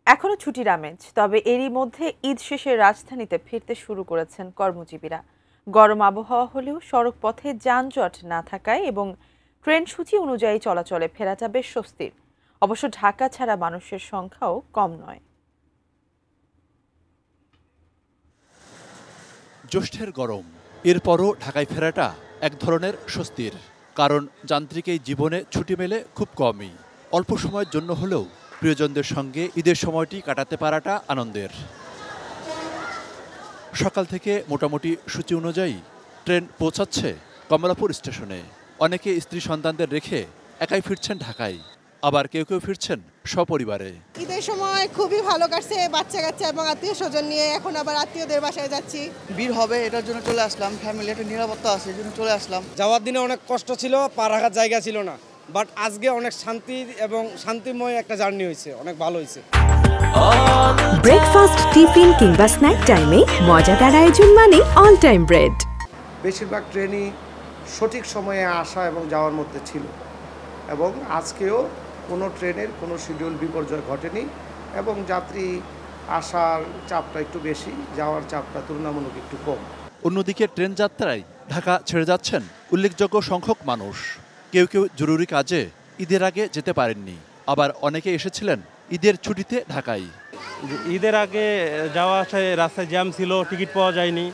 এখনো ছুটির আমেজ, তবে এরই মধ্যে ঈদ শেষে রাজধানীতে ফিরতে শুরু করেছেন কর্মজীবীরা। গরম আবহাওয়া হলেও সড়ক পথে যানজট না থাকায় এবং ট্রেন সূচি অনুযায়ী চলাচলে ফেরাটা বেশ স্বস্তির। অবশ্য ঢাকা ছাড়া মানুষের সংখ্যাও কম নয়। জ্যৈষ্ঠের গরম, এরপরও ঢাকায় ফেরাটা এক ধরনের স্বস্তির। কারণ যান্ত্রিক এই জীবনে ছুটি মেলে খুব কমই। অল্প সময়ের জন্য হলেও প্রিয়জনদের সঙ্গে ঈদের সময়টি কাটাতে পারাটা আনন্দের। সকাল থেকে মোটামুটি সূচি অনুযায়ী ট্রেন পৌঁছাচ্ছে কমলাপুর স্টেশনে। অনেকে স্ত্রী সন্তানদের রেখে একাই ফিরছেন ঢাকায়, আবার কেউ কেউ ফিরছেন সপরিবারে। ঈদের সময় খুবই ভালো কাটছে, বাচ্চা কাচ্চা এবং আত্মীয় স্বজন নিয়ে। এখন আবার আত্মীয়দের বাসায় যাচ্ছি। ভিড় হবে এটার জন্য চলে আসলাম, ফ্যামিলি একটা নিরাপত্তা আছে এই জন্য চলে আসলাম। যাওয়ার দিনে অনেক কষ্ট ছিল, পা রাখার জায়গা ছিল না, বাট আজকে অনেক শান্তি এবং শান্তিময় একটা জার্নি হয়েছে, অনেক ভালো হয়েছে। ব্রেকফাস্ট, টিফিন কিংবা স্ন্যাক টাইমে মজাদার আয়োজন মানে অল টাইম ব্রেড। বেশিরভাগ ট্রেনই সঠিক সময়ে আসা এবং যাওয়ার মধ্যে ছিল, এবং আজকেও কোনো ট্রেনের কোনো শিডিউল বিপর্যয় ঘটেনি, এবং যাত্রী আসার চাপটা একটু বেশি, যাওয়ার চাপটা তুলনামূলক একটু কম। অন্যদিকে ট্রেন যাত্রায় ঢাকা ছেড়ে যাচ্ছেন উল্লেখযোগ্য সংখ্যক মানুষ। কেউ কেউ জরুরি কাজে ঈদের আগে যেতে পারেননি, আবার অনেকে এসেছিলেন ঈদের ছুটিতে ঢাকায়। ঈদের আগে যাওয়া আসায় রাস্তায় জ্যাম ছিল, টিকিট পাওয়া যায়নি,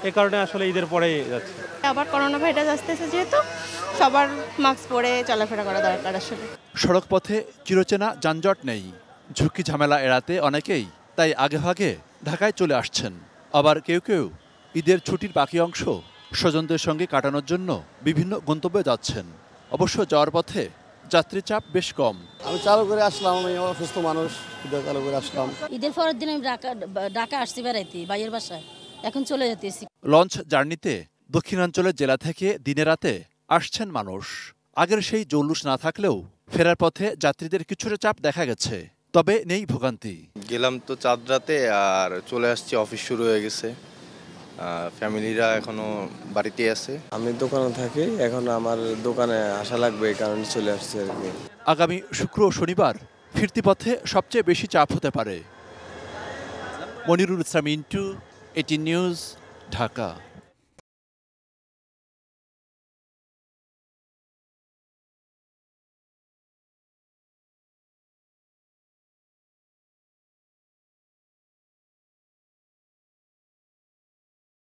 এ কারণে আসলে ঈদের পরে যাচ্ছে। আবার করোনা ভাইরাস আসতেছে, যেহেতু সবার মাস্ক পরে চলাফেরা করা দরকার। আসলে সড়ক পথে চিরচেনা যানজট নেই, ঝুঁকি ঝামেলা এড়াতে অনেকেই তাই আগেভাগে ঢাকায় চলে আসছেন। আবার কেউ কেউ ঈদের ছুটির বাকি অংশ স্বজনদের সঙ্গে কাটানোর জন্য বিভিন্ন গন্তব্যে যাচ্ছেন। অবশ্য যাওয়ার পথে যাত্রী চাপ বেশ কম। আমি চালু করে আসলাম, আমি অসুস্থ মানুষ, চালু করে আসলাম। ঈদের পরের দিন আমি ঢাকা আসছি বেড়াইতে ভাইয়ের বাসায়, এখন চলে যেতেছি। লঞ্চ জার্নিতে দক্ষিণাঞ্চলের জেলা থেকে দিনে রাতে আসছেন মানুষ। আগের সেই জৌলুস না থাকলেও ফেরার পথে যাত্রীদের কিছুটা চাপ দেখা গেছে, তবে নেই ভোগান্তি। গেলাম তো চাঁদ রাতে, আর চলে আসছি, অফিস শুরু হয়ে গেছে, ফ্যামিলিরা এখনো বাড়িতে আছে। আমি দোকানে থাকি, এখন আমার দোকানে আসা লাগবে, এই কারণে চলে আসছে আর কি। আগামী শুক্র ও শনিবার ফিরতি পথে সবচেয়ে বেশি চাপ হতে পারে। মনিরুল ইসলাম, ইন্টু, 18 নিউজ, ঢাকা।